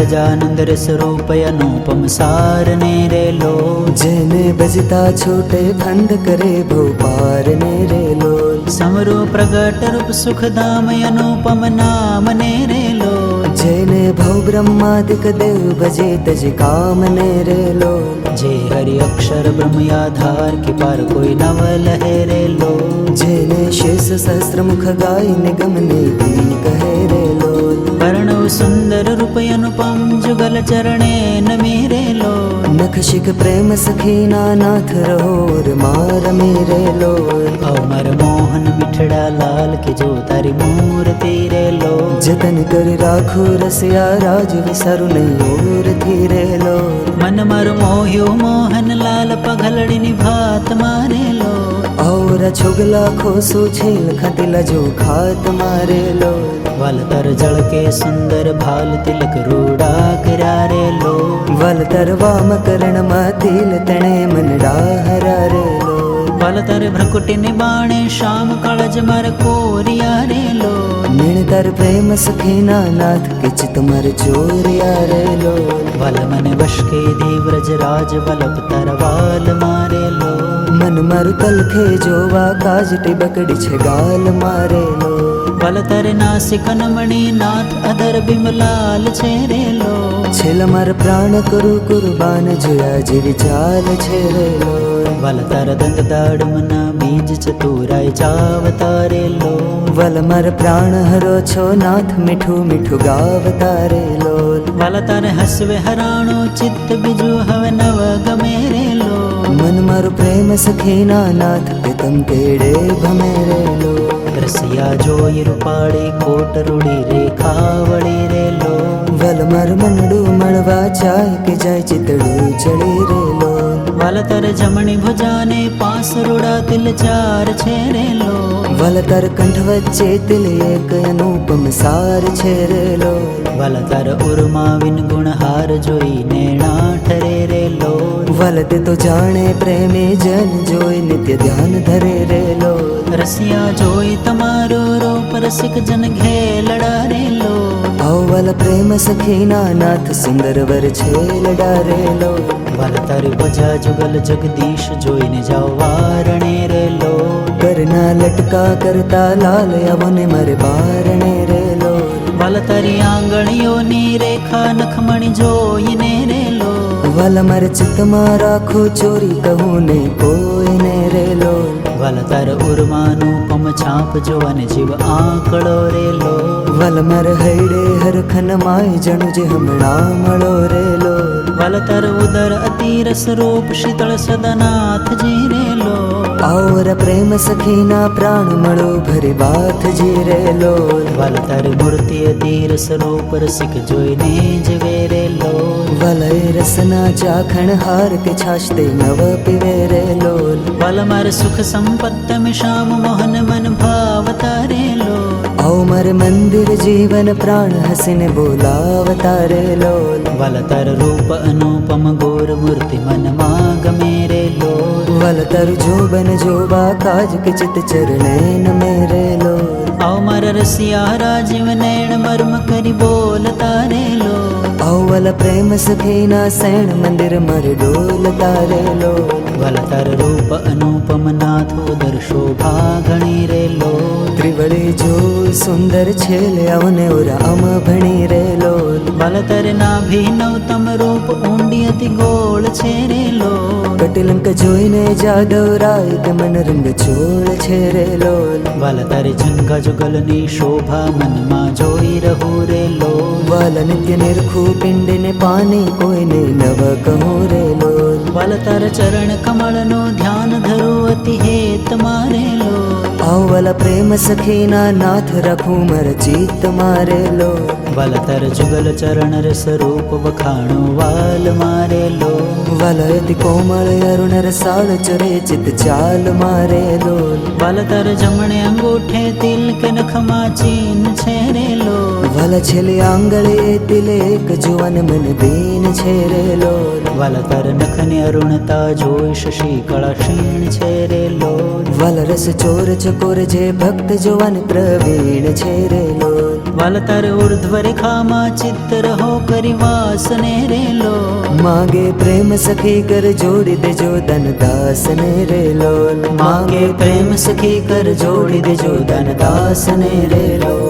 સહજાનંદ રસ રૂપ અનુપમ સાર ને રે લો જેને ભજતા છૂટે ફંદ કરે ભવ પાર ને રે લોલ સમરૂ પ્રગટ રૂપ સુખધામ અનુપમ નામ ને રે લો જેને ભવ બ્રહ્માદિક દેવ ભજે તજ કામ ને રે લોલ જે હરિ અક્ષર બ્રહ્મ આધાર કે પાર કોઈ નવ લહે રે લો જેને શેષ સહસ્ત્ર મુખ ગાય નિગમ નીતિ કહે રે લોલ વર્ણવ સુંદર રૂપ અનુપમ જુગલ ચરણે નમી રે લો નખ શિખ પ્રેમ સખીના નાથ રહોર માર મેરે લોલ અમર મોહન મિઠડા લાલ કે જો તારી મૂર્તિ રે લો જતન કરી રાખું રસિયા રાજ વિસારું નહીં ઓર થી રે લોલ મન માર મોહ્યો મોહન લાલ પગલડીની ભાત મારે લો ઔર છોગલા ખોસુ છેલ ખતિલા જો ખાત મારે લોલ વલતર જળ કે સુંદર ભાલ તિલક રૂડા કર્યા રે લો વલતર વામ કરણમાં તિલ તણે મનડા હરા રે લોલ વલતર ભ્રકુટીની બાણે શામ કળજ માર કોરિયા રે લો નિણતર પ્રેમ સખીના નાથ કિચ તુમર ચોરિયા રે લોલ વલ મને વશ કે દેવ્રજ રાજ વલ્લભ તરવાલ મારે લો મન મારું તલખે જોવા કાજ ટીબકડી છે ગાલ મારે લોલ વલતર નાસિક નમણી નાથ અધર બિમલાલ છે રે લો છેલ માર પ્રાણ કરું કુરબાન જોયા જેવી ચાલ છે રે લોલ વલતર દંત દાડમના બીજ ચતુરાય ચાવતા રે લો વલ માર પ્રાણ હરો છો નાથ મીઠું મીઠું ગાવતા રે લોલ વલતર હસવે હરાણો ચિત્ત બીજું હવે નવ ગમે રે લો મન મારું પ્રેમ સખીના નાથ પિતમ કેડે ભમે રે લોલ રસિયા જોઈ રૂપાળી કોટ રૂડી રેખા વળી રે લો વલ માર મનડું મળવા ચાય કે જાય ચિતડું ચડી રે લોલ વલતર જમણી ભુજાને પાસ રૂડા તિલ ચાર છે રે લો વલતર કંઠ વચ્ચે તિલ એક અનુપમ સાર છે રે લોલ વલતર ઉર્માવિન ગુણહાર જોઈ નેણા ઠરે રે લો વલતે તો જાણે પ્રેમી જન જોઈ નિત્ય ધ્યાન ધરે રે લોલ રસિયા જોઈ તમારો રૂપ રસિક જન ઘેલડા રે લો અવલ પ્રેમ સખીના નાથ સુંદર વર છે લડા રે લોલ વલતર ભજા જુગલ જગદીશ જોઈને જાઓ વારણે રે લો કરના લટકા કરતા લાલ અવને મારે બારણે રે લોલ વલતરી આંગણીઓની રેખા નખમણી જોઈને રે લો વલ મારે ચિત્તમાં રાખો ચોરી કહું ને કોઈને રે લોલ વલતર ઉર્માનું પમ છાપ જોવાને જીવ આંકડો રે લો વલ માર હૈડે હરખન માય જણુ જે હમણાં મળો રે લોલ વલતર ઉદર અતિરસ રૂપ શીતળ સદનાથ જી રે લો ઔર પ્રેમ સખીના પ્રાણ મળો ભરી બાથ જી રે લોલ વલતર મૂર્તિ અતિરસ રૂપ રસિક જોઈને જવે રે લો વલય રસના ચાખણ હાર કે છાશતે નવ પીવે રે લોલ વલ માર સુખ સંપત્ત में श्याम मोहन मन भावता रे लो ઔ મારે મંદિર જીવન પ્રાણ હસીને બોલાવતા રે લોલ વલતર રૂપ અનુપમ ગોર મૂર્તિ મન માં ગમે રે લો વલતર જોબન જોબા કાજ કે ચિત ચરણે નમે રે લોલ ઔ માર રસિયા રાજીવ નૈણ મર્મ કરી બોલતા રે લો ઔવલ પ્રેમ સખીના સૈણ મંદિર મર ડોલતા રે લોલ વલતર રૂપ અનુપમ નાથ ઉદર શોભા ઘણી રે લો ત્રિવળી જો સુંદર છેલ અવને ઓરા અમ ભણી રે લોલ વલતર નાભિનવતમ રૂપ ઊંડી અતિ ગોળ છે રે લો કટિલંક જોઈને જાદવ રાય કે મન રંગ છોડ છે રે લોલ વલતર ઝંખા જુગલની શોભા મનમાં જોઈ રહું રે લો વાલ નિત્ય નિરખું પિંડને પાની કોઈને નવ કહું રે લોલ વલતર ચરણ કમળનો ધ્યાન ધરું અતિ હેત મારે લો ઔવલ પ્રેમ સખીના નાથ રાખું મર ચિત્ત મારે લોલ વલતર જુગલ ચરણ રસ રૂપ વખાણો વાલ મારે લો વલયતિ કોમળ અરુણ રસાળ ચરે ચિત ચાલ મારે લોલ વલતર જમણે અંગૂઠે તિલ કે નખમાં ચીન છે રે લો વલ છેલ્લી આંગળે તિલે એક જુવન મન દીન છે રે લોલ વલતર નખને અરુણતા જોઈ શશી કળા ક્ષીણ છે રે લો વલ રસ ચોર ચકોર જે ભક્ત જુવન પ્રવીણ છે રે લોલ વાલ તારે ઉર્ધ્વ રેખામાં ચિત્ત રહો કરી વાસને રે લોલ માગે પ્રેમ સખી કર જોડી દેજો ધન દાસને રે લોલ માગે પ્રેમ સખી કર જોડી દેજો ધન દાસને રે લોલ